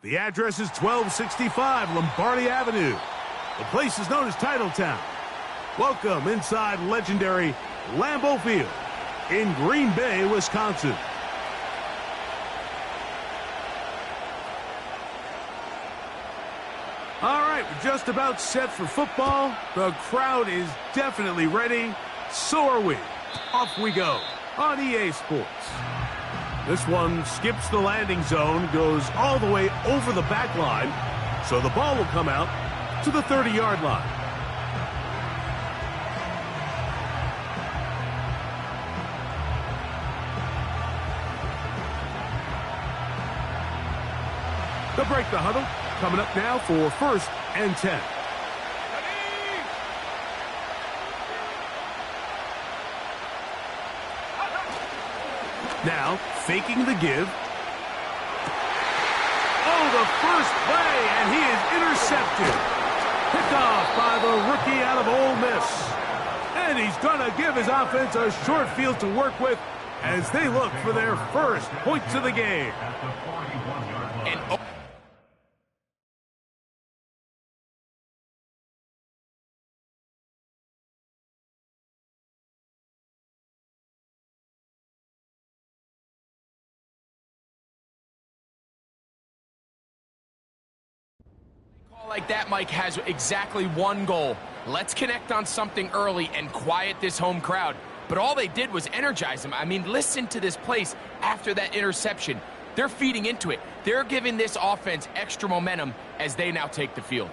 The address is 1265 Lombardi Avenue. The place is known as Titletown. Welcome inside legendary Lambeau Field in Green Bay, Wisconsin. All right, we're just about set for football. The crowd is definitely ready. So are we. Off we go on EA Sports. This one skips the landing zone, goes all the way over the back line, so the ball will come out to the 30-yard line. They'll break the huddle. Coming up now for 1st and 10. Now, faking the give. Oh, the first play, and he is intercepted. Picked off by the rookie out of Ole Miss. And he's going to give his offense a short field to work with as they look for their first points of the game. And like that, Mike, has exactly one goal. Let's connect on something early and quiet this home crowd. But all they did was energize them. I mean, listen to this place after that interception. They're feeding into it. They're giving this offense extra momentum as they now take the field.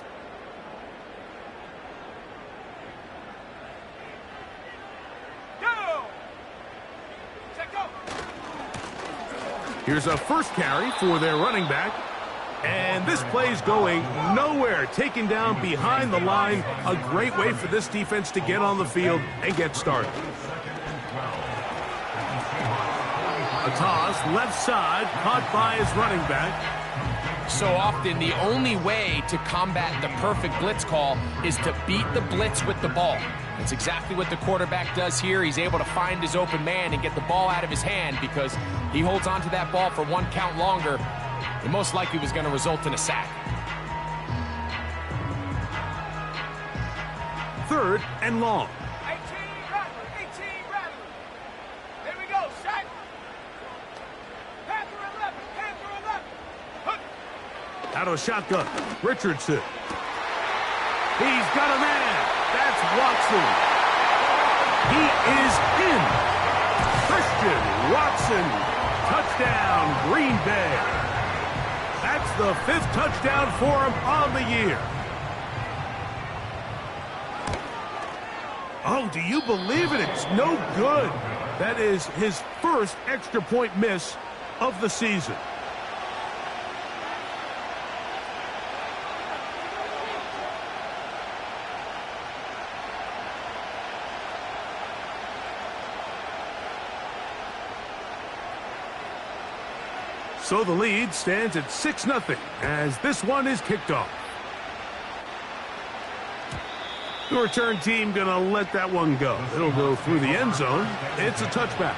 Here's a first carry for their running back. And this play's going nowhere. Taken down behind the line. A great way for this defense to get on the field and get started. A toss, left side, caught by his running back. So often, the only way to combat the perfect blitz call is to beat the blitz with the ball. That's exactly what the quarterback does here. He's able to find his open man and get the ball out of his hand because he holds on to that ball for one count longer. It most likely was going to result in a sack. 3rd and long. 18 Rattler. Here we go, shot. Panther 11. Out of shotgun, Richardson. He's got a man. That's Watson. He is in. Christian Watson. Touchdown, Green Bay. That's the 5th touchdown for him on the year. Oh, do you believe it? It's no good. That is his first extra point miss of the season. So the lead stands at 6-0 as this one is kicked off. The return team going to let that one go. It'll go through the end zone. It's a touchback.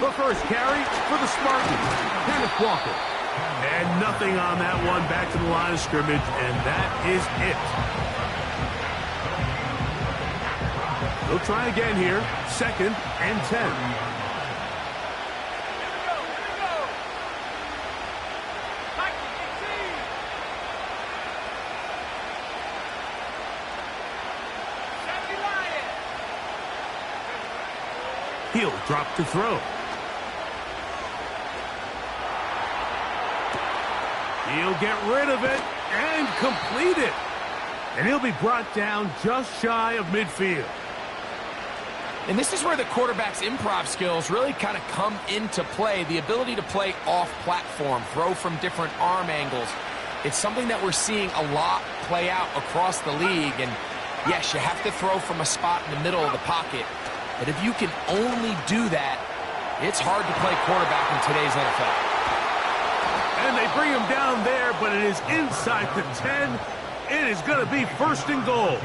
The first carry for the Spartans, Kenneth Walker. And nothing on that one, back to the line of scrimmage, and that is it. They'll try again here, 2nd and 10. He'll drop to throw. He'll get rid of it and complete it. And he'll be brought down just shy of midfield. And this is where the quarterback's improv skills really kind of come into play. The ability to play off-platform, throw from different arm angles. It's something that we're seeing a lot play out across the league. And yes, you have to throw from a spot in the middle of the pocket. But if you can only do that It's hard to play quarterback in today's NFL. And they bring him down there, but it is inside the 10. It is going to be 1st and goal.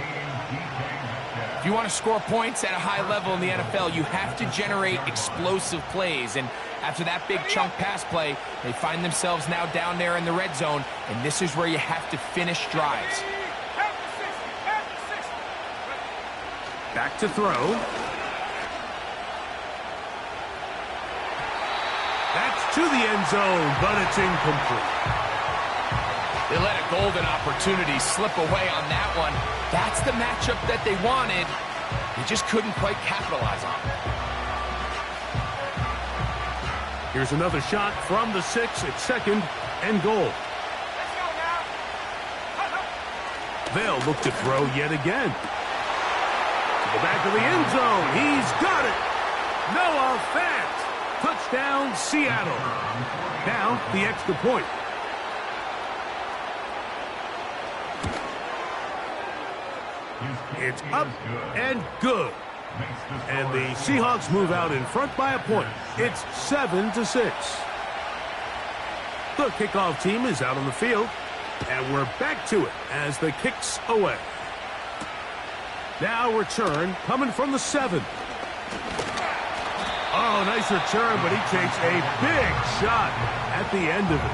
If you want to score points at a high level in the NFL, you have to generate explosive plays. And after that big chunk pass play, they find themselves now down there in the red zone, and this is where you have to finish drives. Back to throw. That's to the end zone, but it's incomplete. They let a golden opportunity slip away on that one. That's the matchup that they wanted. They just couldn't quite capitalize on it. Here's another shot from the 6 at 2nd and goal. Let's go now. They'll look to throw yet again. To the back of the end zone. He's got it. Noah Fant. Touchdown, Seattle. Now, the extra point. It's up and good. And the Seahawks move out in front by a point. It's 7-6. The kickoff team is out on the field. And we're back to it as the kick's away. Now return coming from the 7. Oh, nice return, but he takes a big shot at the end of it.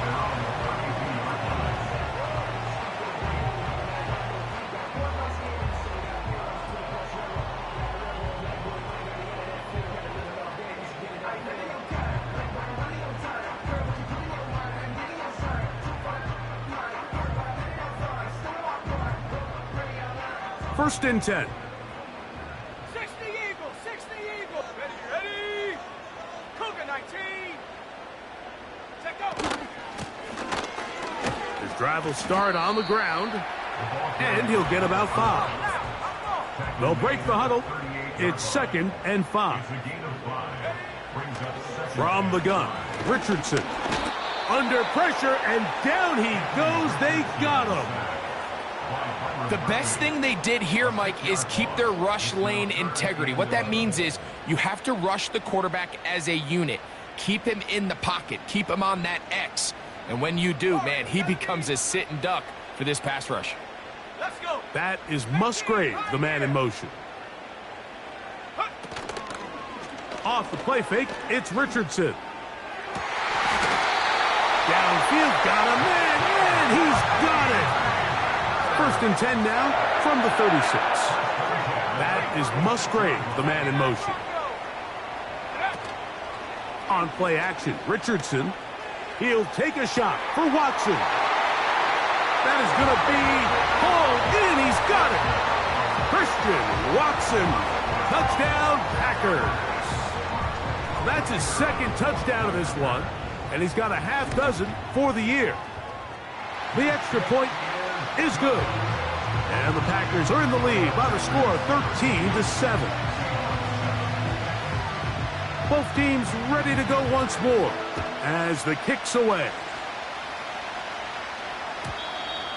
First and 10. 60 Eagles, 60 Eagles. Ready? Cougar 19. Check go. His drive will start on the ground, and he'll get about 5. They'll break the huddle. It's 2nd and 5. From the gun, Richardson. Under pressure, and down he goes. They got him. The best thing they did here, Mike, is keep their rush lane integrity. What that means is you have to rush the quarterback as a unit. Keep him in the pocket. Keep him on that X. And when you do, man, he becomes a sitting duck for this pass rush. Let's go. That is Musgrave, the man in motion. Off the play fake, it's Richardson. Downfield, got him, and he's got it. 1st and 10 now from the 36. That is Musgrave, the man in motion. On play action, Richardson. He'll take a shot for Watson. That is going to be hauled in. He's got it. Christian Watson. Touchdown, Packers. That's his 2nd touchdown of this one, and he's got a half dozen for the year. The extra point is good. And the Packers are in the lead by the score of 13-7. Both teams ready to go once more as the kick's away.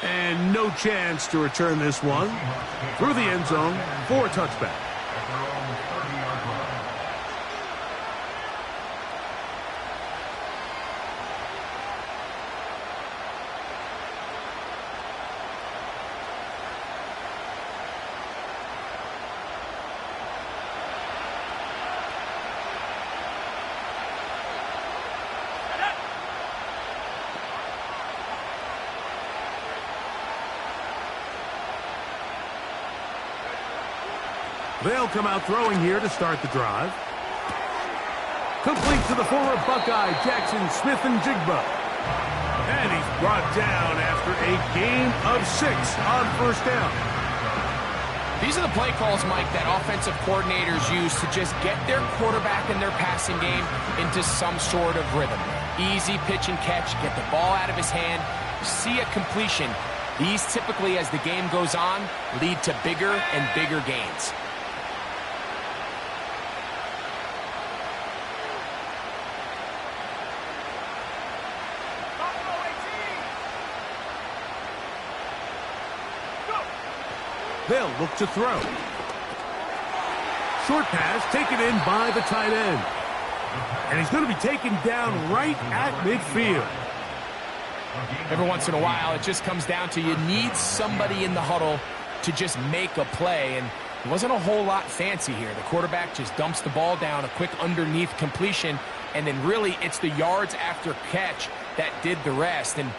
And no chance to return this one through the end zone for a touchback. They'll come out throwing here to start the drive. Complete to the former Buckeye, Jackson Smith-Njigba. And he's brought down after a gain of 6 on 1st down. These are the play calls, Mike, that offensive coordinators use to just get their quarterback and their passing game into some sort of rhythm. Easy pitch and catch, get the ball out of his hand, see a completion. These typically, as the game goes on, lead to bigger and bigger gains. They'll look to throw. Short pass taken in by the tight end. And he's going to be taken down right at midfield. Every once in a while, it just comes down to you need somebody in the huddle to just make a play. And it wasn't a whole lot fancy here. The quarterback just dumps the ball down, a quick underneath completion, and then really it's the yards after catch that did the rest. And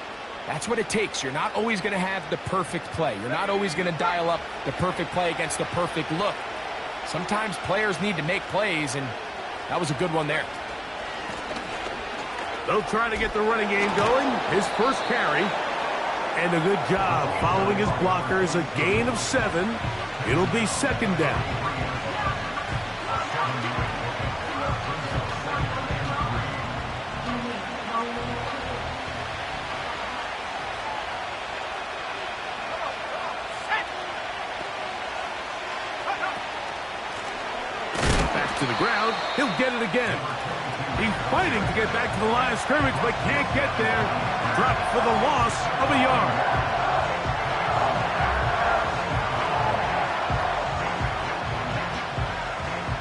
that's what it takes. You're not always going to have the perfect play. You're not always going to dial up the perfect play against the perfect look. Sometimes players need to make plays, and that was a good one there. They'll try to get the running game going. His first carry. And a good job following his blockers. A gain of 7. It'll be second down. Back to the ground. He'll get it again. He's fighting to get back to the line of scrimmage, but can't get there. Dropped for the loss of a yard.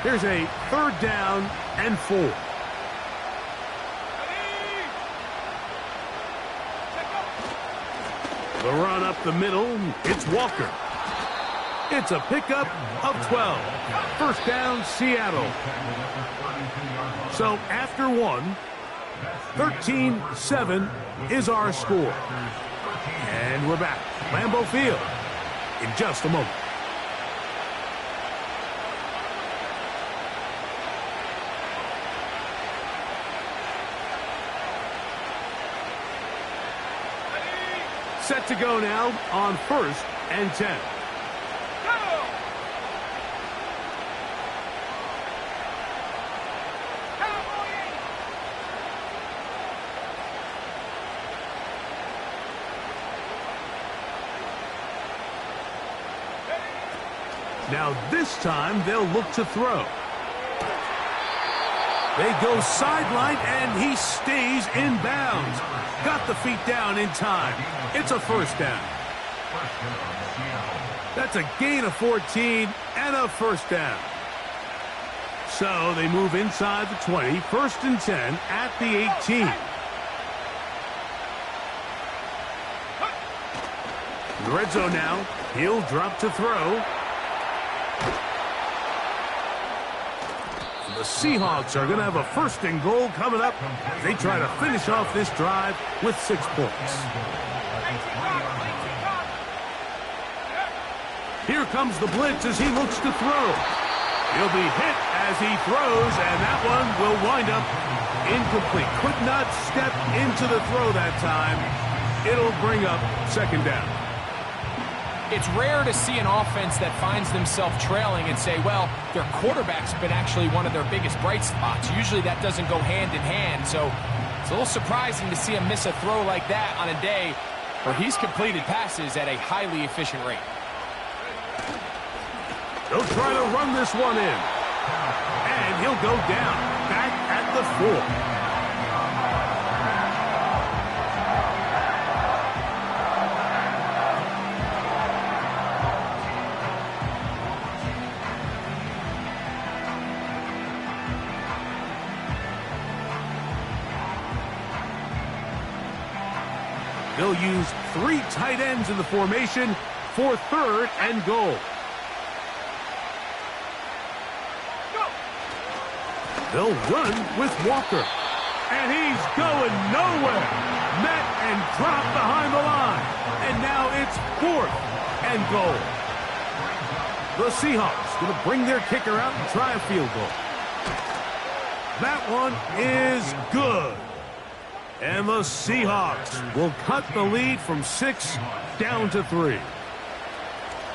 Here's a 3rd down and 4. The run up the middle. It's Walker. It's a pickup of 12. First down, Seattle. So after 1, 13-7 is our score. And we're back. Lambeau Field in just a moment. Set to go now on 1st and 10. Now this time they'll look to throw. They go sideline and he stays in bounds. Got the feet down in time. It's a first down. That's a gain of 14 and a first down. So they move inside the 20, 1st and 10 at the 18. In the red zone now. He'll drop to throw. The Seahawks are going to have a 1st and goal coming up. They try to finish off this drive with 6 points. Here comes the blitz as he looks to throw. He'll be hit as he throws, and that one will wind up incomplete. Could not step into the throw that time. It'll bring up 2nd down. It's rare to see an offense that finds themselves trailing and say, well, their quarterback's been actually one of their biggest bright spots. Usually that doesn't go hand in hand, so it's a little surprising to see him miss a throw like that on a day where he's completed passes at a highly efficient rate. They'll try to run this one in. And he'll go down, back at the 4. They'll use 3 tight ends in the formation for 3rd and goal. They'll run with Walker. And he's going nowhere. Met and dropped behind the line. And now it's 4th and goal. The Seahawks going to bring their kicker out and try a field goal. That one is good. And the Seahawks will cut the lead from 6 down to 3.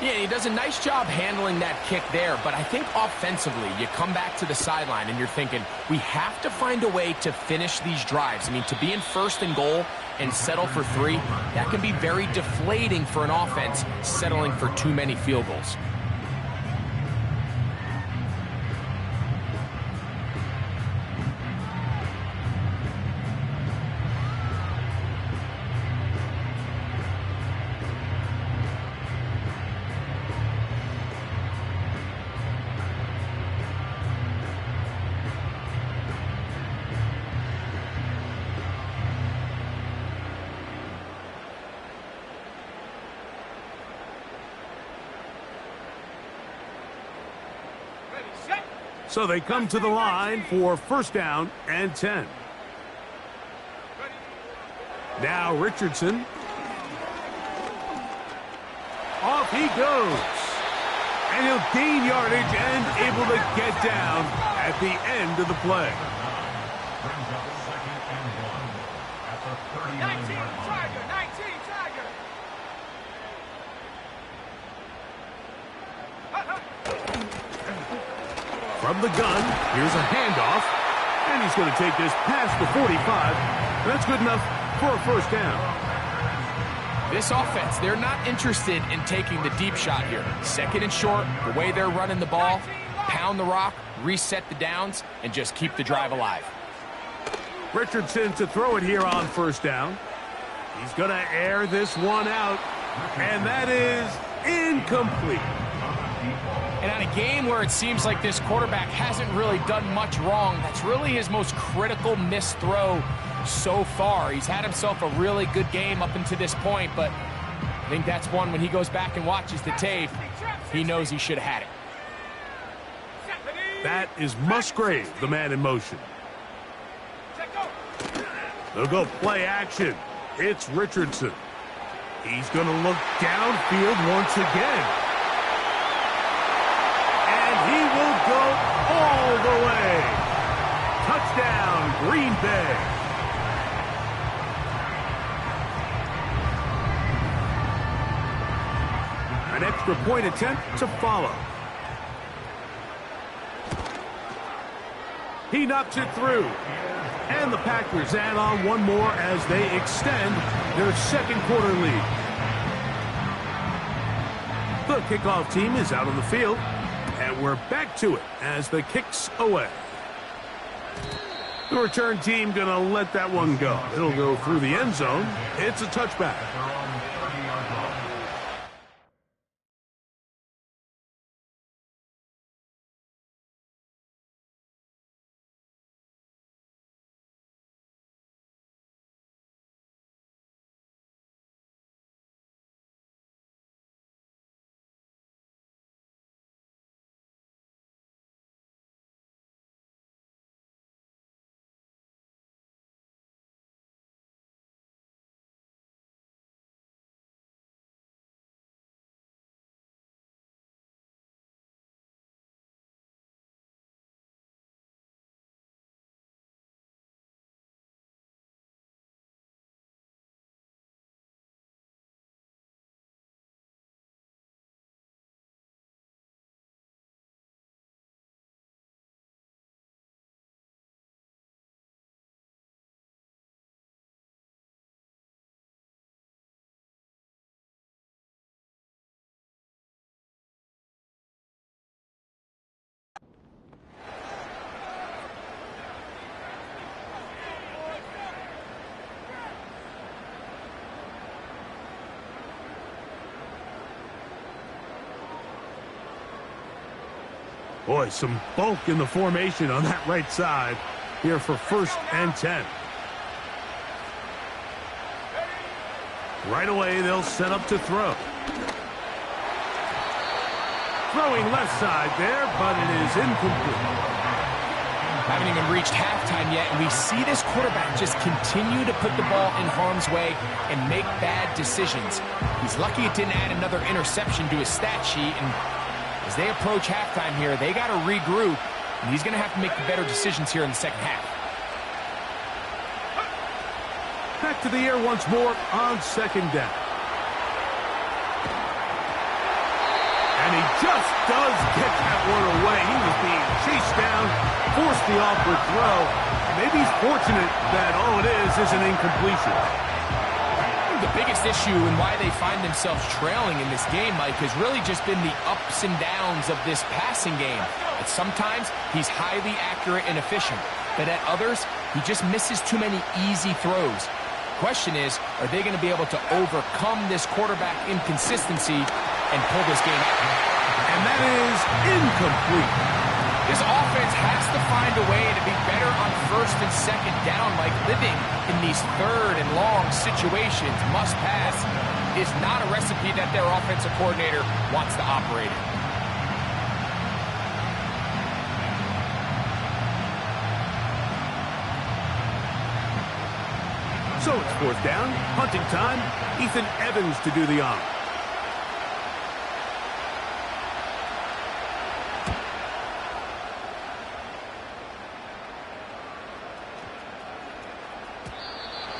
Yeah, he does a nice job handling that kick there, but I think offensively, you come back to the sideline and you're thinking, we have to find a way to finish these drives. I mean, to be in 1st and goal and settle for 3, that can be very deflating for an offense settling for too many field goals. Set. So they come to the line for first down and 10. Now Richardson. Off he goes. And he'll gain yardage and able to get down at the end of the play. 19 Tiger, 19 Tiger. From the gun, here's a handoff. And he's going to take this past the 45. That's good enough for a first down. This offense, they're not interested in taking the deep shot here. Second and short, the way they're running the ball, pound the rock, reset the downs, and just keep the drive alive. Richardson to throw it here on first down. He's going to air this one out, and that is incomplete. And on a game where it seems like this quarterback hasn't really done much wrong, that's really his most critical missed throw so far. He's had himself a really good game up until this point, but I think that's one when he goes back and watches the tape, he knows he should have had it. That is Musgrave, the man in motion. They'll go play action. It's Richardson. He's going to look downfield once again. And he will go all the way. Touchdown, Green Bay. An extra point attempt to follow. He knocks it through. And the Packers add on one more as they extend their second quarter lead. The kickoff team is out on the field, and we're back to it as the kick's away. The return team going to let that one go. It'll go through the end zone. It's a touchback. Boy, some bulk in the formation on that right side here for first and 10. Right away, they'll set up to throw. Throwing left side there, but it is incomplete. Haven't even reached halftime yet, and we see this quarterback just continue to put the ball in harm's way and make bad decisions. He's lucky it didn't add another interception to his stat sheet, and as they approach halftime here, they got to regroup, and he's going to have to make the better decisions here in the second half. Back to the air once more on second down. And he just does get that one away. He was being chased down, forced the awkward throw. Maybe he's fortunate that all it is an incompletion. The biggest issue and why they find themselves trailing in this game, Mike, has really just been the ups and downs of this passing game. At sometimes, he's highly accurate and efficient, but at others, he just misses too many easy throws. Question is, are they going to be able to overcome this quarterback inconsistency and pull this game out? And that is incomplete. This offense has to find a way to be better on first and second down, like living in these third and long situations. Must pass is not a recipe that their offensive coordinator wants to operate in. fourth down. Punting time. Ethan Evans to do the honor.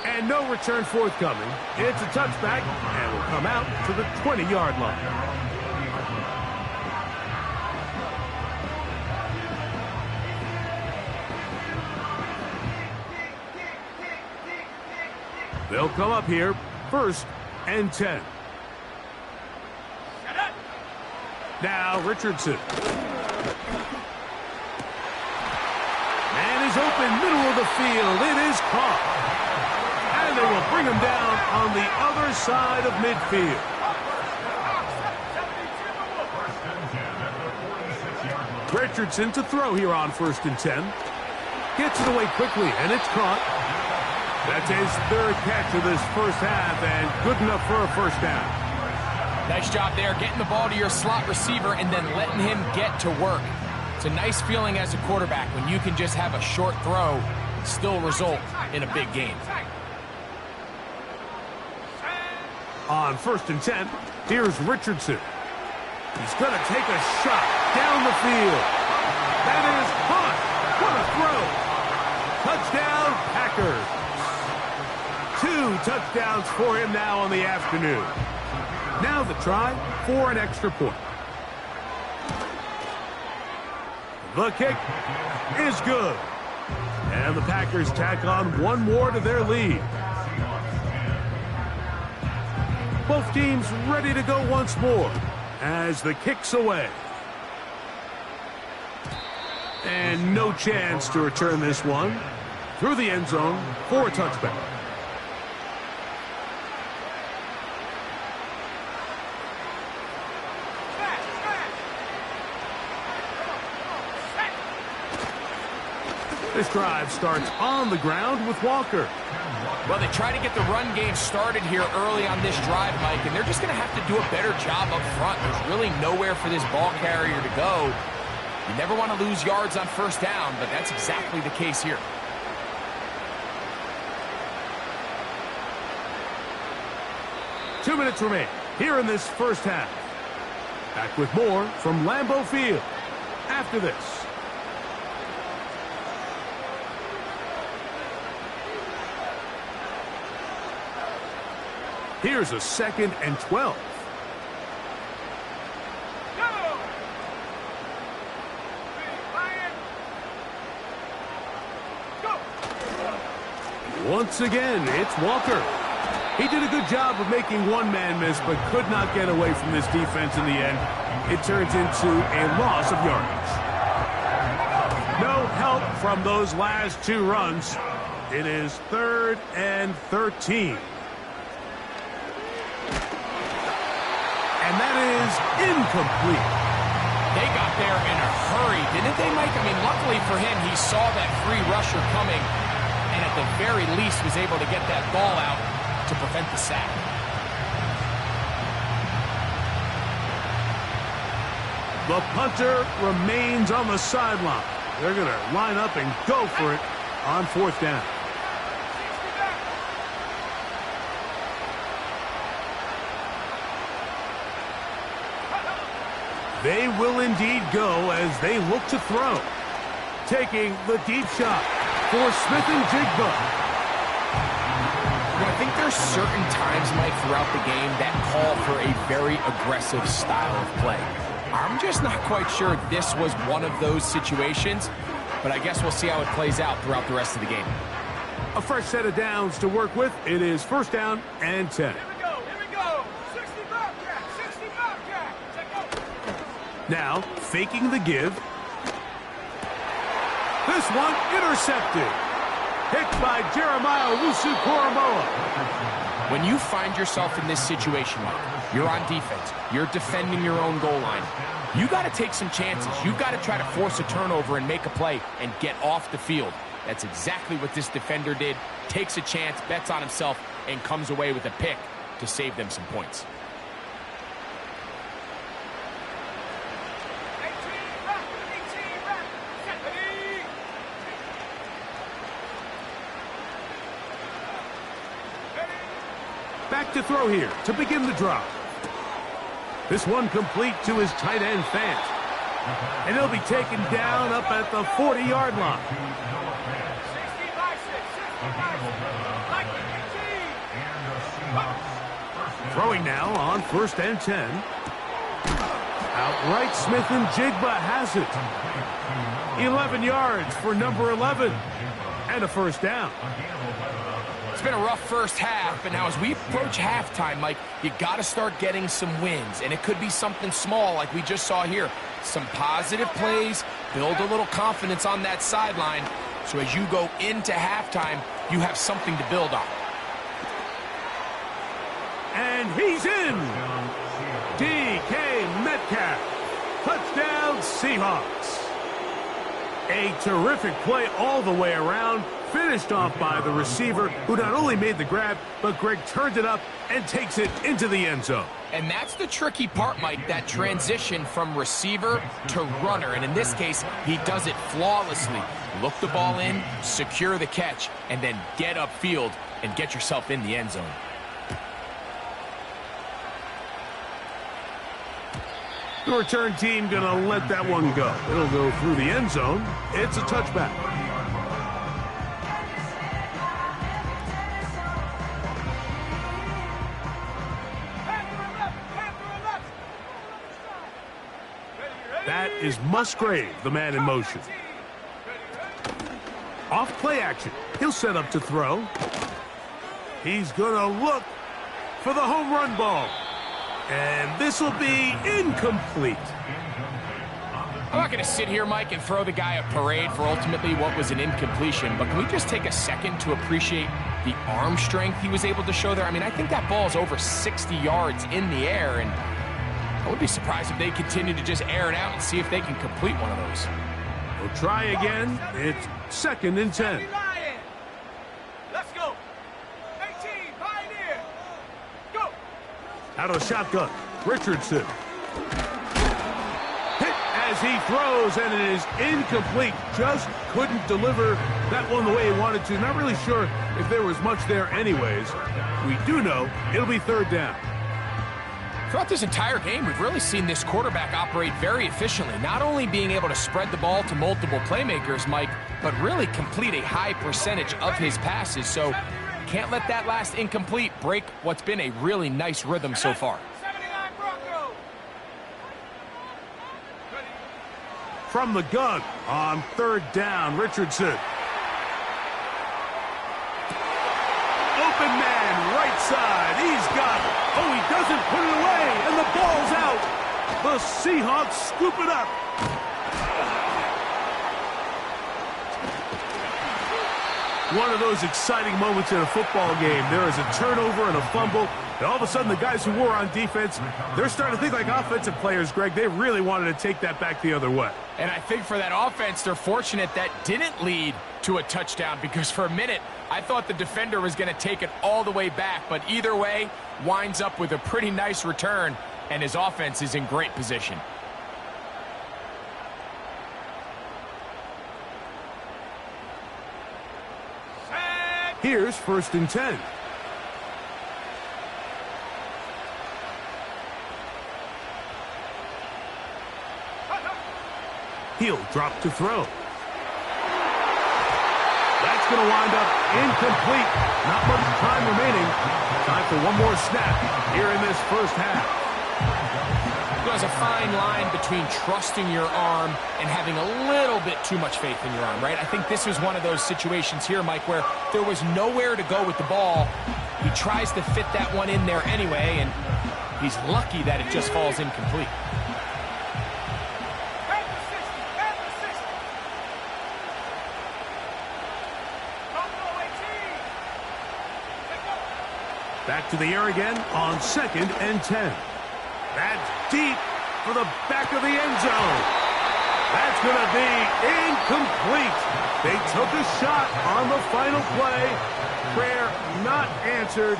And no return forthcoming. It's a touchback and will come out to the 20-yard line. They'll come up here, 1st and 10. Now Richardson. Man is open, middle of the field. It is caught. And they will bring him down on the other side of midfield. Richardson to throw here on 1st and 10. Gets it away quickly, and it's caught. That's his 3rd catch of this first half, and good enough for a first down. Nice job there, getting the ball to your slot receiver and then letting him get to work. It's a nice feeling as a quarterback when you can just have a short throw, still result in a big game. On 1st and 10, here's Richardson. He's going to take a shot down the field. That is caught. What a throw. Touchdown, Packers. 2 touchdowns for him now on the afternoon. Now the try for an extra point. The kick is good. And the Packers tack on one more to their lead. Both teams ready to go once more as the kick's away. And no chance to return this one through the end zone for a touchback. This drive starts on the ground with Walker. Well, they try to get the run game started here early on this drive, Mike, and they're just going to have to do a better job up front. There's really nowhere for this ball carrier to go. You never want to lose yards on 1st down, but that's exactly the case here. Two minutes remain here in this first half. Back with more from Lambeau Field after this. Here's a 2nd and 12. Once again, it's Walker. He did a good job of making one man miss, but could not get away from this defense in the end. It turns into a loss of yardage. No help from those last 2 runs. It is 3rd and 13. And that is incomplete. They got there in a hurry, didn't they, Mike? I mean, luckily for him, he saw that free rusher coming, and at the very least was able to get that ball out to prevent the sack. The punter remains on the sideline. They're going to line up and go for it on 4th down. They will indeed go as they look to throw. Taking the deep shot for Smith and Jigba. I think there's certain times, Mike, throughout the game that call for a very aggressive style of play. I'm just not quite sure this was one of those situations, but I guess we'll see how it plays out throughout the rest of the game. A fresh set of downs to work with. It is 1st down and 10. Here we go. 60 Bobcat, 60 Bobcat. Check out. Now, faking the give. This one intercepted. Hit by Jeremiah Owusu-Koramoah. When you find yourself in this situation, Mike, you're on defense, you're defending your own goal line, you got to take some chances. You got to try to force a turnover and make a play and get off the field. That's exactly what this defender did. Takes a chance, bets on himself, and comes away with a pick to save them some points. 18 back. Ready. Back to throw here to begin the drive. This one complete to his tight end, Fant. And he'll be taken down up at the 40-yard line. 60-6. Throwing now on 1st and 10. Outright Smith and Jigba has it. 11 yards for number 11. And a first down. It's been a rough first half, but now as we approach halftime, Mike, you got to start getting some wins. And it could be something small like we just saw here. Some positive plays, build a little confidence on that sideline. So as you go into halftime, you have something to build on. And he's in. DK Metcalf. Touchdown Seahawks. A terrific play all the way around. Finished off by the receiver, who not only made the grab, but Greg turned it up and takes it into the end zone. And that's the tricky part, Mike, that transition from receiver to runner. And in this case, he does it flawlessly. Look the ball in, secure the catch, and then get upfield and get yourself in the end zone. The return team going to let that one go. It'll go through the end zone. It's a touchback. That is Musgrave, the man in motion. Off play action. He'll set up to throw. He's going to look for the home run ball. And this will be incomplete. I'm not going to sit here, Mike, and throw the guy a parade for ultimately what was an incompletion, but can we just take a second to appreciate the arm strength he was able to show there? I mean, I think that ball is over 60 yards in the air, and I would be surprised if they continue to just air it out and see if they can complete one of those. We'll try again. It's 2nd and 10. Let's go. 18, Pioneer. Go. Out of the shotgun, Richardson. Hit as he throws, and it is incomplete. Just couldn't deliver that one the way he wanted to. Not really sure if there was much there anyways. We do know it'll be 3rd down. Throughout this entire game, we've really seen this quarterback operate very efficiently, not only being able to spread the ball to multiple playmakers, Mike, but really complete a high percentage of his passes. So can't let that last incomplete break what's been a really nice rhythm so far. 79 Broncos. From the gun on 3rd down, Richardson. Open man, right side. He's got it. Oh, he doesn't put it away, and the ball's out. The Seahawks scoop it up. One of those exciting moments in a football game. There is a turnover and a fumble, and all of a sudden the guys who were on defense, they're starting to think like offensive players, Greg. They really wanted to take that back the other way. And I think for that offense, they're fortunate that didn't lead to a touchdown, because for a minute, I thought the defender was going to take it all the way back. But either way, winds up with a pretty nice return, and his offense is in great position. Here's 1st and 10. He'll drop to throw. That's going to wind up incomplete. Not much time remaining. Time for one more snap here in this first half. There's a fine line between trusting your arm and having a little bit too much faith in your arm, right? I think this was one of those situations here, Mike, where there was nowhere to go with the ball. He tries to fit that one in there anyway, and he's lucky that it just falls incomplete. Back to the air again on 2nd and 10. That's deep for the back of the end zone. That's going to be incomplete. They took a shot on the final play. Prayer not answered.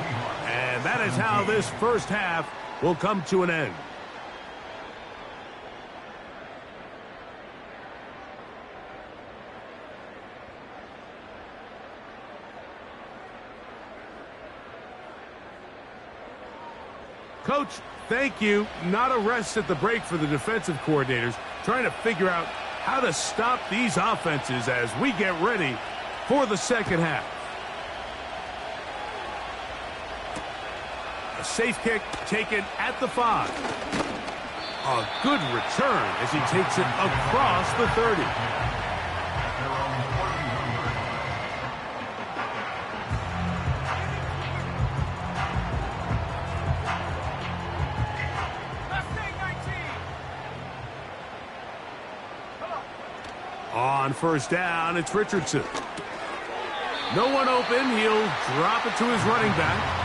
And that is how this first half will come to an end. Coach, thank you. Not a rest at the break for the defensive coordinators, trying to figure out how to stop these offenses as we get ready for the second half. A safe kick taken at the 5. A good return as he takes it across the 30. On first down, it's Richardson. No one open. He'll drop it to his running back.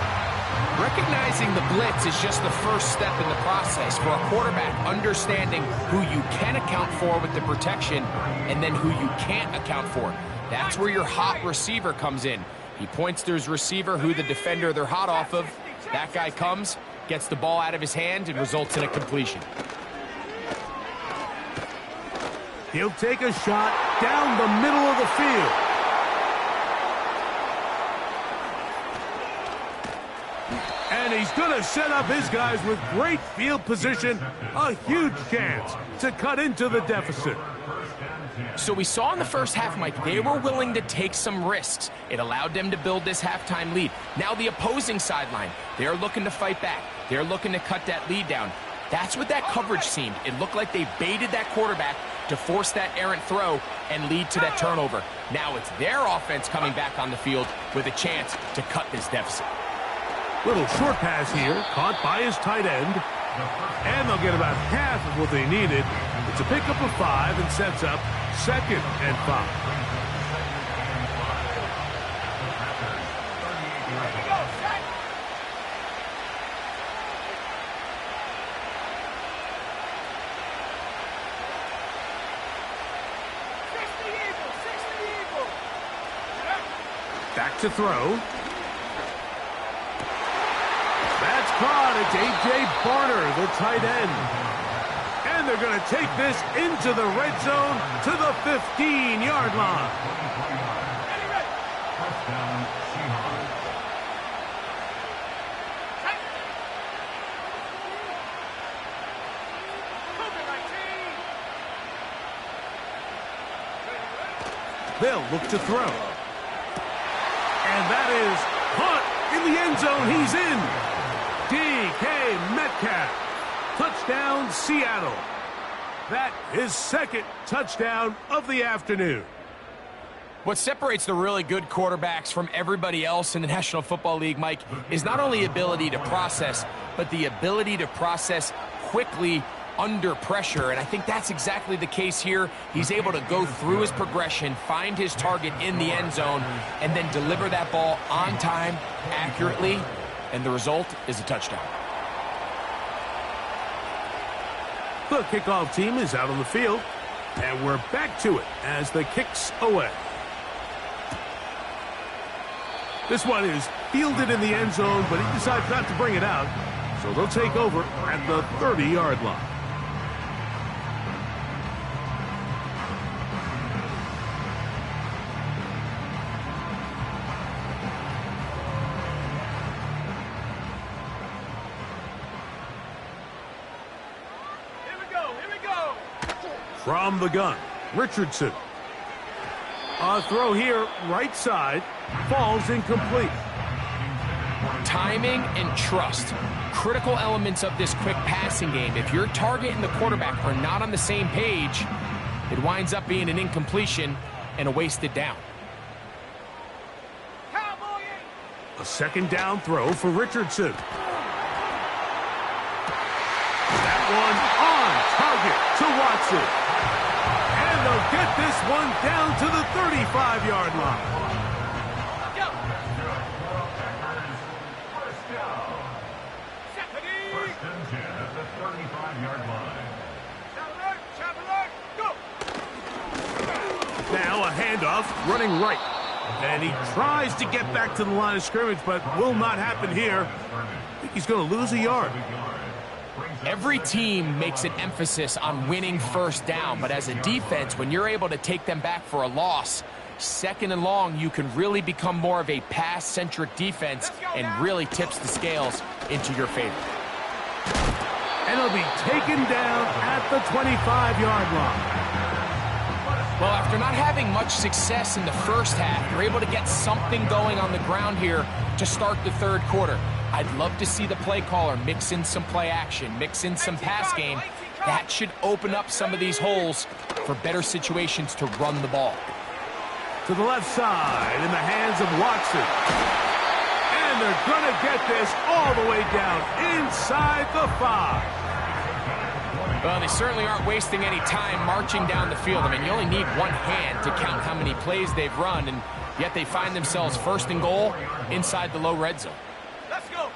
Recognizing the blitz is just the first step in the process for a quarterback, understanding who you can account for with the protection and then who you can't account for. That's where your hot receiver comes in. He points to his receiver, who the defender they're hot off of. That guy comes, gets the ball out of his hand, and results in a completion. He'll take a shot down the middle of the field. And he's going to set up his guys with great field position. A huge chance to cut into the deficit. So we saw in the first half, Mike, they were willing to take some risks. It allowed them to build this halftime lead. Now the opposing sideline, they're looking to fight back. They're looking to cut that lead down. That's what that coverage seemed. It looked like they baited that quarterback to force that errant throw and lead to that turnover. Now it's their offense coming back on the field with a chance to cut this deficit. Little short pass here, caught by his tight end. And they'll get about half of what they needed. It's a pickup of 5 and sets up 2nd and 5. Back to throw. That's caught. It's A.J. Barner, the tight end. And they're going to take this into the red zone to the 15-yard line. They'll look to throw. And that is caught in the end zone. He's in. DK Metcalf. Touchdown, Seattle. That is 2nd touchdown of the afternoon. What separates the really good quarterbacks from everybody else in the National Football League, Mike, is not only ability to process, but the ability to process quickly under pressure, and I think that's exactly the case here. He's able to go through his progression, find his target in the end zone, and then deliver that ball on time, accurately, and the result is a touchdown. The kickoff team is out on the field, and we're back to it as the kick's away. This one is fielded in the end zone, but he decides not to bring it out, so they'll take over at the 30-yard line. From the gun, Richardson. A throw here, right side, falls incomplete. Timing and trust, critical elements of this quick passing game. If your target and the quarterback are not on the same page, it winds up being an incompletion and a wasted down. A 2nd down throw for Richardson. That one on target to Watson. And they'll get this one down to the 35-yard line. First and 10 at the 35-yard line. Now a handoff, running right. And he tries to get back to the line of scrimmage, but will not happen here. I think he's going to lose a yard. Every team makes an emphasis on winning first down, but as a defense, when you're able to take them back for a loss, 2nd and long, you can really become more of a pass-centric defense and really tips the scales into your favor. And he'll be taken down at the 25-yard line. Well, after not having much success in the first half, they're able to get something going on the ground here to start the third quarter. I'd love to see the play caller mix in some play action, mix in some pass game. That should open up some of these holes for better situations to run the ball. To the left side in the hands of Watson. And they're going to get this all the way down inside the 5. Well, they certainly aren't wasting any time marching down the field. I mean, you only need one hand to count how many plays they've run, and yet they find themselves first and goal inside the low red zone. Let's go.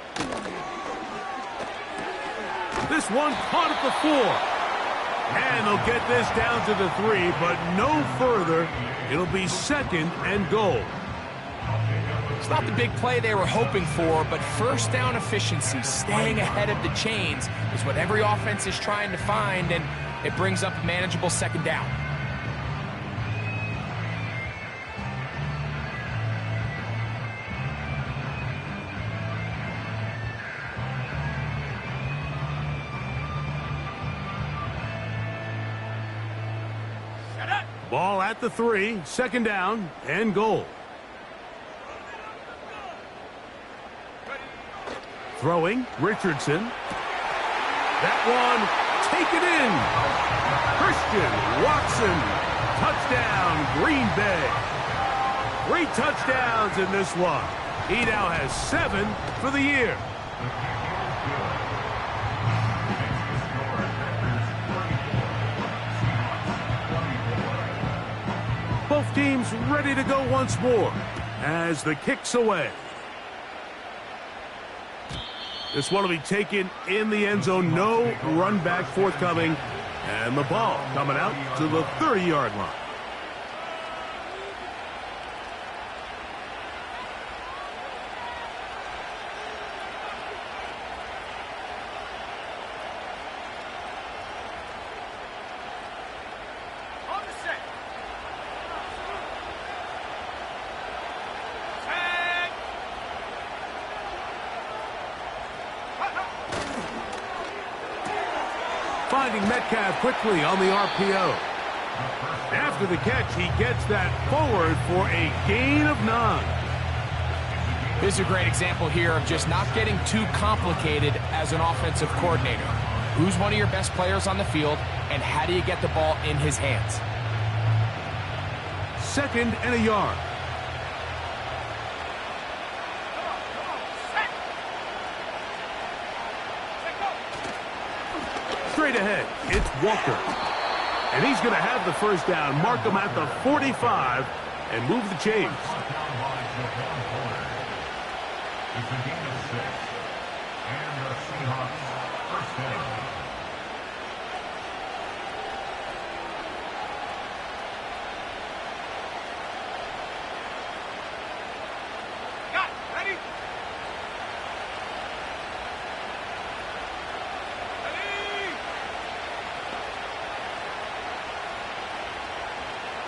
This one caught at the 4. And they'll get this down to the 3, but no further. It'll be second and goal. It's not the big play they were hoping for, but first down efficiency, staying ahead of the chains, is what every offense is trying to find, and it brings up a manageable second down. Ball at the 3, second down and goal. Throwing, Richardson. That one taken in. Christian Watson. Touchdown, Green Bay. 3 touchdowns in this one. He now has 7 for the year. Both teams ready to go once more as the kick's away. This one will be taken in the end zone. No run back forthcoming. And the ball coming out to the 30-yard line. On the set. Finding Metcalf quickly on the RPO. After the catch, he gets that forward for a gain of 9. This is a great example here of just not getting too complicated as an offensive coordinator. Who's one of your best players on the field, and how do you get the ball in his hands? Second and a yard. Straight ahead, it's Walker. And he's going to have the first down, mark him at the 45, and move the chains. It's a gain of 6. And the Seahawks first down. Got it. Ready?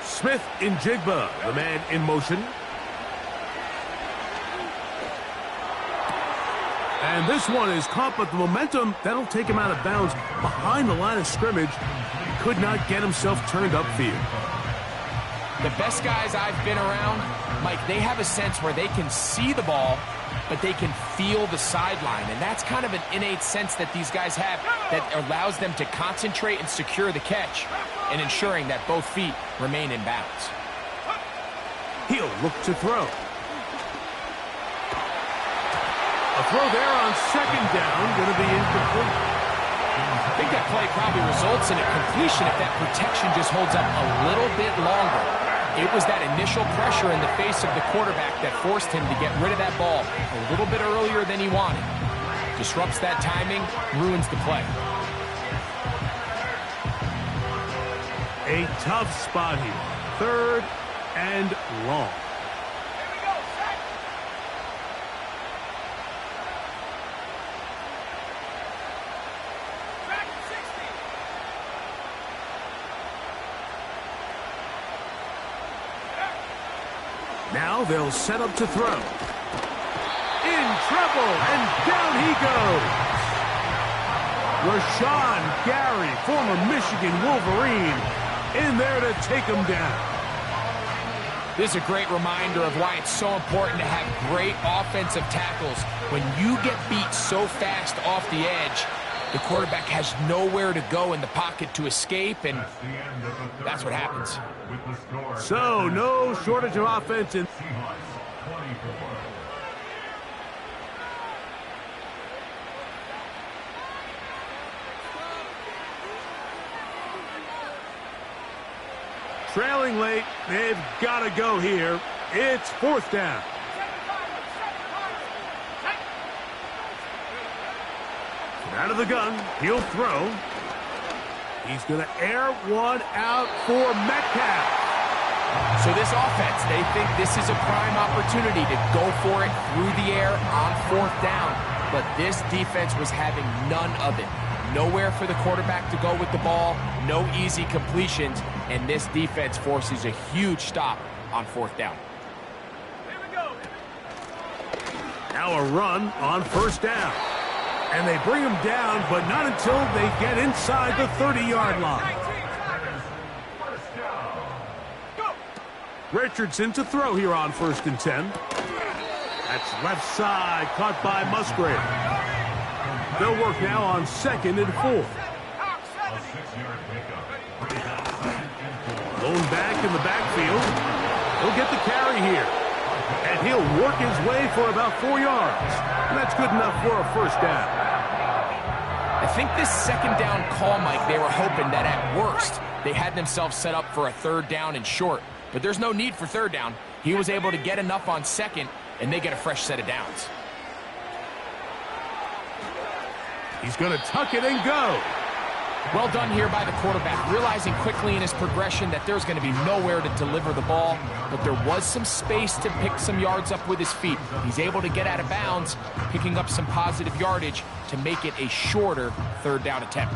Smith in Jigba, the man in motion. And this one is caught, but the momentum, that'll take him out of bounds behind the line of scrimmage. He could not get himself turned upfield. The best guys I've been around, Mike, they have a sense where they can see the ball, but they can feel the sideline. And that's kind of an innate sense that these guys have that allows them to concentrate and secure the catch and ensuring that both feet remain in bounds. He'll look to throw. A throw there on second down, going to be incomplete. I think that play probably results in a completion if that protection just holds up a little bit longer. It was that initial pressure in the face of the quarterback that forced him to get rid of that ball a little bit earlier than he wanted. Disrupts that timing, ruins the play. A tough spot here. Third and long. Here we go. Set. Back to 60. Now they'll set up to throw. In trouble, and down he goes. Rashawn Gary, former Michigan Wolverine, in there to take him down. This is a great reminder of why it's so important to have great offensive tackles. When you get beat so fast off the edge, the quarterback has nowhere to go in the pocket to escape, and that's what happens. So, no shortage of offense in. Trailing late, they've got to go here. It's 4th down. Out of the gun, he'll throw. He's going to air one out for Metcalf. So this offense, they think this is a prime opportunity to go for it through the air on 4th down. But this defense was having none of it. Nowhere for the quarterback to go with the ball, no easy completions, and this defense forces a huge stop on 4th down. Here we go. Now a run on 1st down. And they bring him down, but not until they get inside the 30-yard line. Richardson to throw here on 1st and 10. That's left side, caught by Musgrave. They'll work now on 2nd and 4. Going back in the backfield. He'll get the carry here. And he'll work his way for about 4 yards. And that's good enough for a 1st down. I think this 2nd down call, Mike, they were hoping that at worst they had themselves set up for a 3rd down and short. But there's no need for 3rd down. He was able to get enough on 2nd, and they get a fresh set of downs. He's going to tuck it and go. Well done here by the quarterback, realizing quickly in his progression that there's going to be nowhere to deliver the ball, but there was some space to pick some yards up with his feet. He's able to get out of bounds, picking up some positive yardage to make it a shorter 3rd down attempt.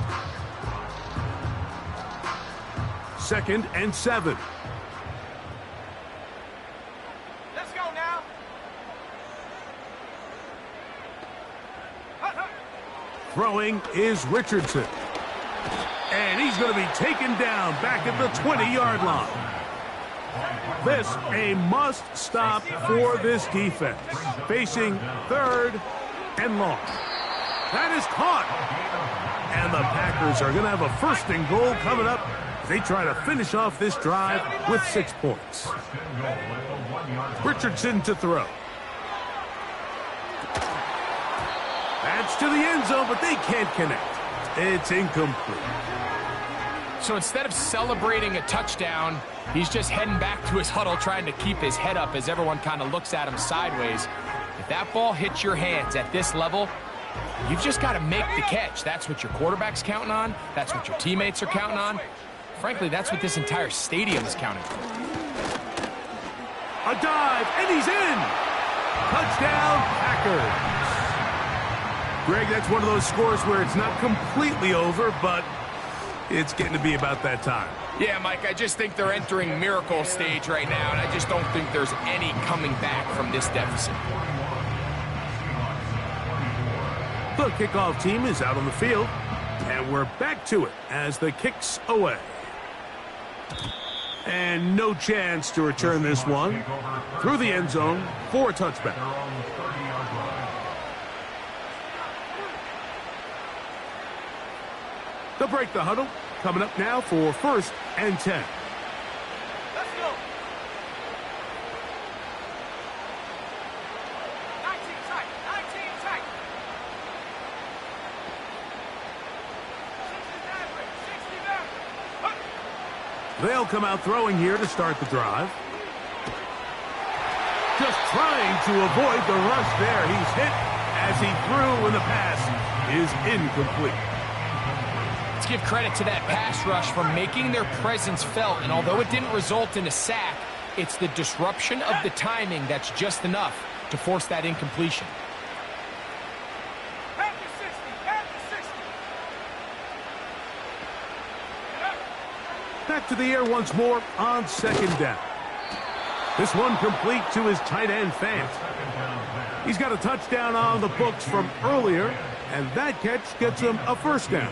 2nd and 7. Let's go now. Throwing is Richardson. And he's going to be taken down back at the 20-yard line. This a must stop for this defense. Facing 3rd and long. That is caught. And the Packers are going to have a 1st and goal coming up as they try to finish off this drive with 6 points. Richardson to throw. That's to the end zone, but they can't connect. It's incomplete. So instead of celebrating a touchdown, he's just heading back to his huddle trying to keep his head up as everyone kind of looks at him sideways. If that ball hits your hands at this level, you've just got to make the catch. That's what your quarterback's counting on. That's what your teammates are counting on. Frankly, that's what this entire stadium is counting on. A dive, and he's in. Touchdown, Packers. Greg, that's one of those scores where it's not completely over, but it's getting to be about that time. Yeah, Mike, I just think they're entering miracle stage right now, and I just don't think there's any coming back from this deficit. The kickoff team is out on the field, and we're back to it as the kick's away. And no chance to return this one through the end zone for a touchback. They'll break the huddle. Coming up now for 1st and 10. Let's go. 19 tight. 19 tight. 60 back. They'll come out throwing here to start the drive. Just trying to avoid the rush there. He's hit as he threw when the pass is incomplete. Let's give credit to that pass rush for making their presence felt, and although it didn't result in a sack, it's the disruption of the timing that's just enough to force that incompletion. Back to 60. Back to 60. Back to the air once more on 2nd down. This one complete to his tight end, Fant. He's got a touchdown on the books from earlier, And that catch gets them a first down.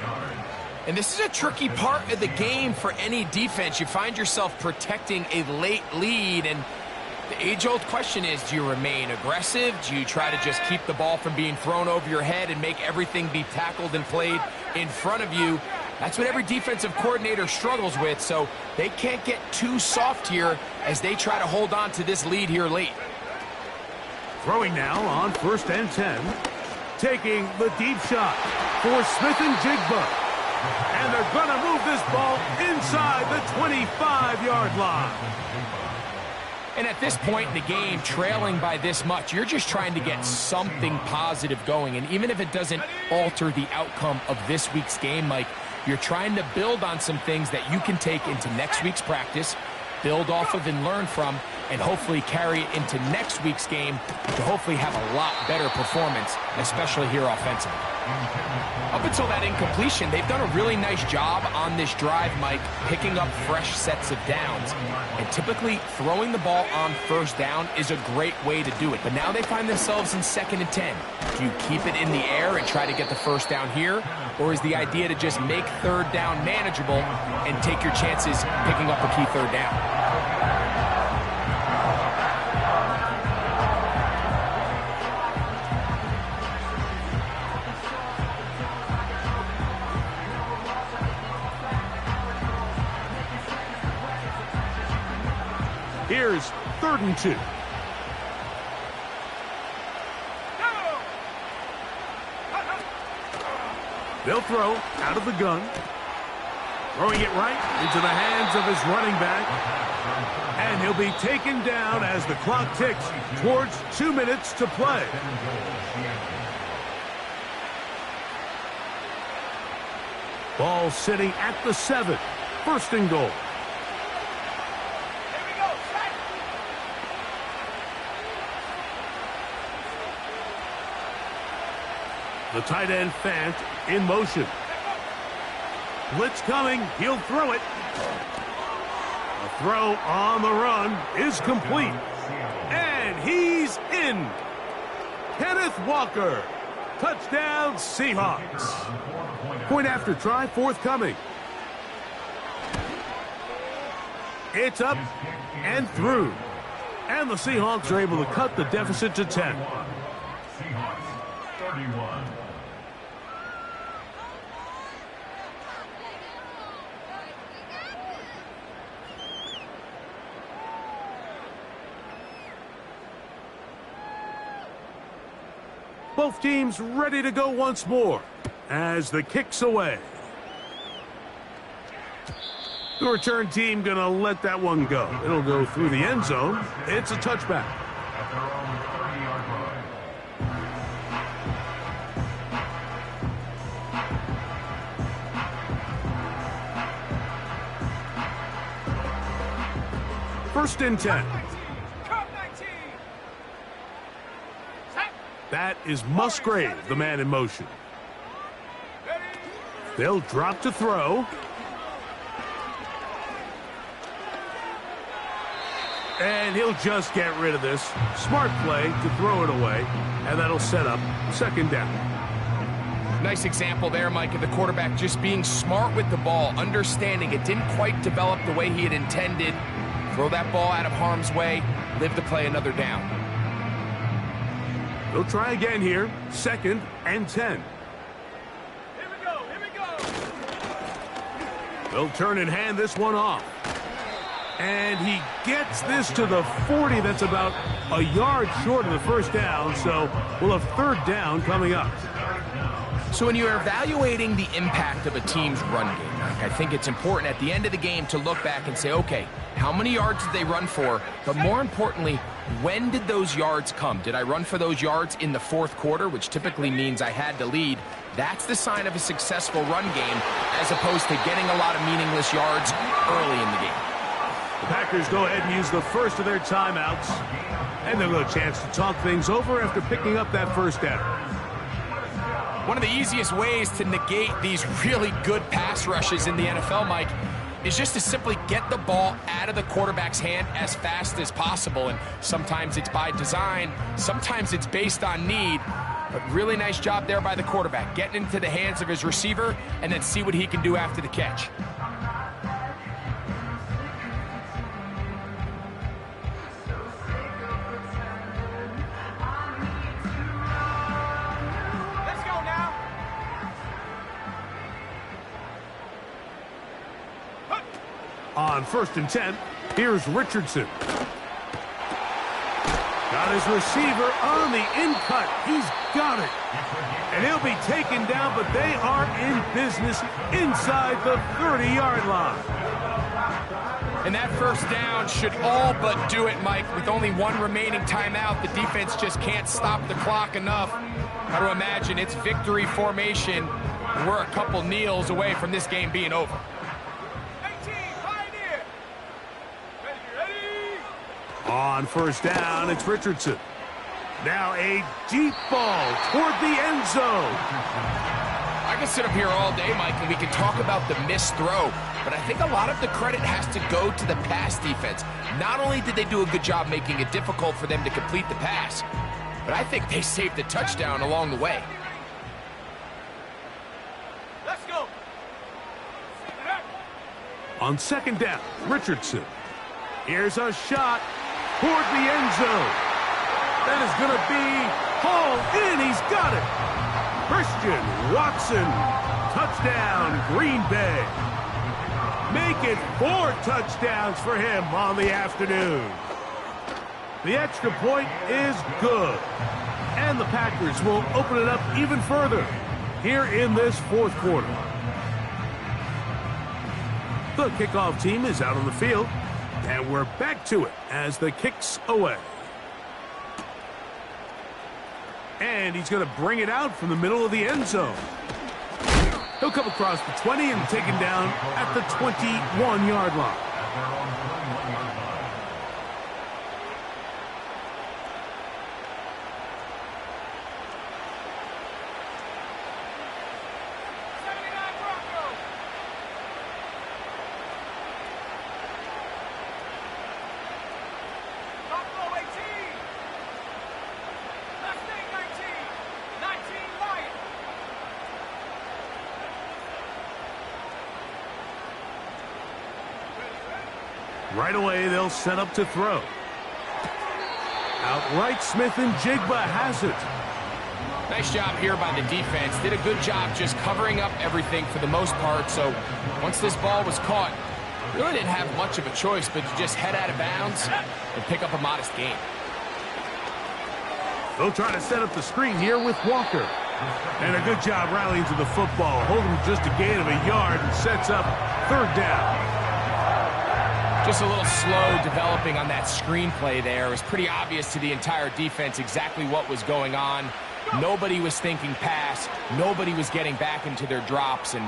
And this is a tricky part of the game for any defense. You find yourself protecting a late lead, and the age-old question is, do you remain aggressive? Do you try to just keep the ball from being thrown over your head and make everything be tackled and played in front of you? That's what every defensive coordinator struggles with, so they can't get too soft here as they try to hold on to this lead here late. Throwing now on 1st and 10. Taking the deep shot for Smith-Njigba. And they're going to move this ball inside the 25-yard line. And at this point in the game, trailing by this much, you're just trying to get something positive going. And even if it doesn't alter the outcome of this week's game, Mike, you're trying to build on some things that you can take into next week's practice, build off of and learn from, and hopefully carry it into next week's game to hopefully have a lot better performance, especially here offensively. Up until that incompletion, they've done a really nice job on this drive, Mike, picking up fresh sets of downs. And typically, throwing the ball on 1st down is a great way to do it. But now they find themselves in 2nd and 10. Do you keep it in the air and try to get the 1st down here? Or is the idea to just make 3rd down manageable and take your chances picking up a key 3rd down? Here's 3rd and 2. They'll throw out of the gun. Throwing it right into the hands of his running back. And he'll be taken down as the clock ticks towards 2 minutes to play. Ball sitting at the 7. 1st and goal. The tight end Fant in motion. Blitz coming. He'll throw it. A throw on the run is complete. And he's in. Kenneth Walker. Touchdown Seahawks. Point after try forthcoming. It's up and through. And the Seahawks are able to cut the deficit to 10. Seahawks 31. Both teams ready to go once more as the kick's away. The return team going to let that one go. It'll go through the end zone. It's a touchback. At their own 30-yard line. 1st and 10. That is Musgrave, the man in motion. They'll drop to throw. And he'll just get rid of this. Smart play to throw it away. And that'll set up 2nd down. Nice example there, Mike, of the quarterback just being smart with the ball, understanding it didn't quite develop the way he had intended. Throw that ball out of harm's way, live to play another down. They'll try again here. 2nd and 10. Here we go, here we go. They'll turn and hand this one off. And he gets this to the 40. That's about a yard short of the 1st down, so we'll have 3rd down coming up. So when you're evaluating the impact of a team's run game, I think it's important at the end of the game to look back and say, okay, how many yards did they run for? But more importantly, when did those yards come? Did I run for those yards in the 4th quarter, which typically means I had to lead? That's the sign of a successful run game, as opposed to getting a lot of meaningless yards early in the game. The Packers go ahead and use the first of their timeouts, and they'll get a chance to talk things over after picking up that 1st down. One of the easiest ways to negate these really good pass rushes in the NFL, Mike, is just to simply get the ball out of the quarterback's hand as fast as possible. And sometimes it's by design, sometimes it's based on need. But really nice job there by the quarterback, getting into the hands of his receiver and then see what he can do after the catch. Let's go now. On 1st and 10, here's Richardson. Got his receiver on the in-cut. He's got it. And he'll be taken down, but they are in business inside the 30-yard line. And that first down should all but do it, Mike. With only one remaining timeout, the defense just can't stop the clock enough. Got to imagine it's victory formation. We're a couple kneels away from this game being over. 18, Pioneer. Ready. On 1st down, it's Richardson. Now a deep ball toward the end zone. I can sit up here all day, Mike, and we can talk about the missed throw, but I think a lot of the credit has to go to the pass defense. Not only did they do a good job making it difficult for them to complete the pass, but I think they saved a touchdown along the way. Let's go. On 2nd down, Richardson. Here's a shot toward the end zone. That is going to be hauled in. He's got it. Christian Watson. Touchdown, Green Bay. Make it 4 touchdowns for him on the afternoon. The extra point is good. And the Packers will open it up even further here in this 4th quarter. The kickoff team is out on the field, and we're back to it as the kick's away. And he's going to bring it out from the middle of the end zone. He'll come across the 20 and taken down at the 21-yard line. Right away, they'll set up to throw. Outright, Smith and Jigba has it. Nice job here by the defense. Did a good job just covering up everything for the most part. So once this ball was caught, really didn't have much of a choice but to just head out of bounds and pick up a modest gain. They'll try to set up the screen here with Walker. And a good job rallying to the football. Holding just a gain of a yard and sets up 3rd down. Just a little slow developing on that screenplay there. It was pretty obvious to the entire defense exactly what was going on. Nobody was thinking pass. Nobody was getting back into their drops, and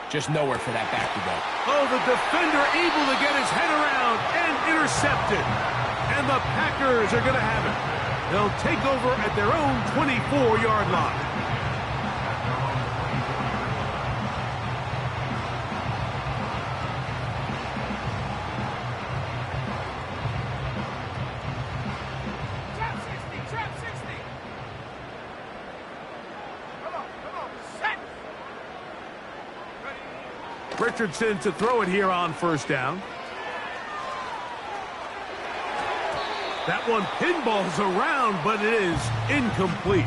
just nowhere for that back to go. Oh, the defender able to get his head around and intercepted. And the Packers are going to have it. They'll take over at their own 24-yard line. Richardson to throw it here on 1st down. That one pinballs around, but it is incomplete.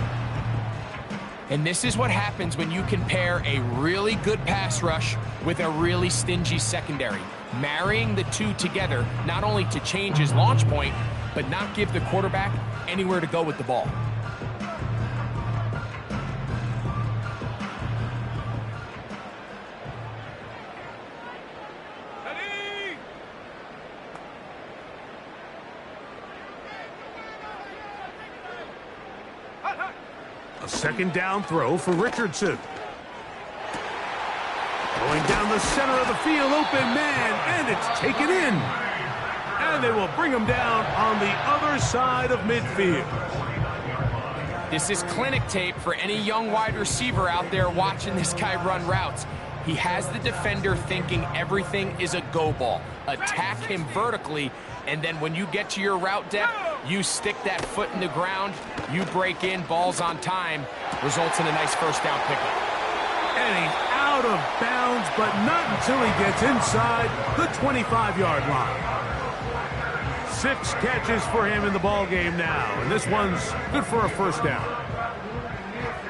And this is what happens when you can pair a really good pass rush with a really stingy secondary. Marrying the two together, not only to change his launch point, but not give the quarterback anywhere to go with the ball. A 2nd down throw for Richardson. Going down the center of the field, open man, and it's taken in. And they will bring him down on the other side of midfield. This is clinic tape for any young wide receiver out there watching this guy run routes. He has the defender thinking everything is a go ball. Attack him vertically, and then when you get to your route depth, You stick that foot in the ground, you break in, ball's on time, results in a nice first down pickup. And he's out of bounds, but not until he gets inside the 25-yard line. 6 catches for him in the ball game now, and this one's good for a first down.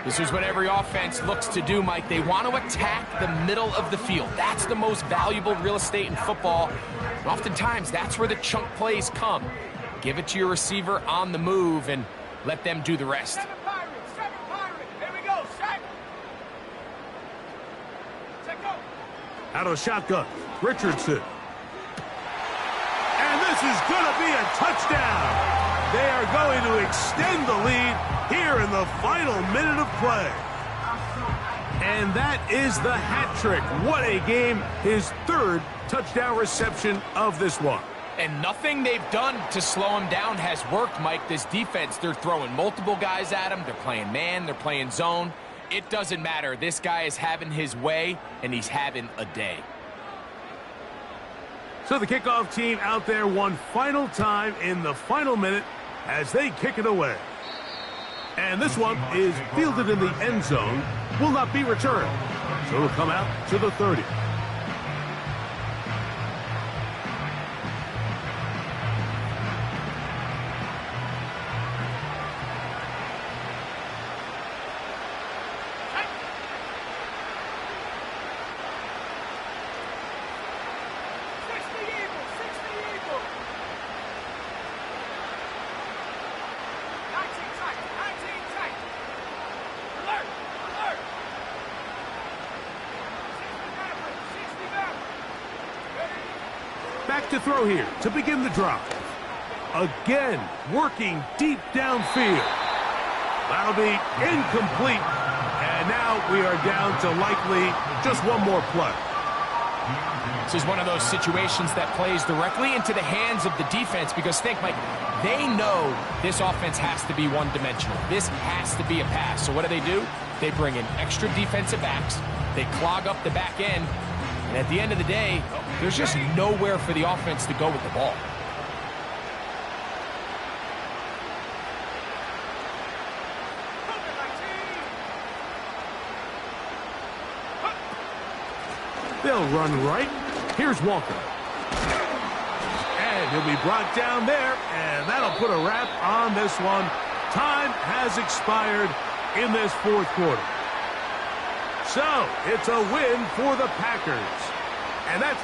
This is what every offense looks to do, Mike. They want to attack the middle of the field. That's the most valuable real estate in football. And oftentimes, that's where the chunk plays come. Give it to your receiver on the move and let them do the rest. 7 Pirates, 7 Pirates. Here we go, sack. Check go. Out of shotgun, Richardson. And this is going to be a touchdown. They are going to extend the lead here in the final minute of play. And that is the hat trick. What a game. His 3rd touchdown reception of this one. And nothing they've done to slow him down has worked, Mike. This defense, they're throwing multiple guys at him. They're playing man. They're playing zone. It doesn't matter. This guy is having his way, and he's having a day. So the kickoff team out there one final time in the final minute as they kick it away. And this one is fielded in the end zone, will not be returned. So it'll come out to the 30. Back to throw here to begin the drive. Again, working deep downfield. That'll be incomplete. And now we are down to likely just one more play. This is one of those situations that plays directly into the hands of the defense because think, Mike, they know this offense has to be one-dimensional. This has to be a pass. So what do? They bring in extra defensive backs. They clog up the back end. And at the end of the day, there's just nowhere for the offense to go with the ball. They'll run right. Here's Walker. And he'll be brought down there, and that'll put a wrap on this one. Time has expired in this 4th quarter. So, it's a win for the Packers. And that's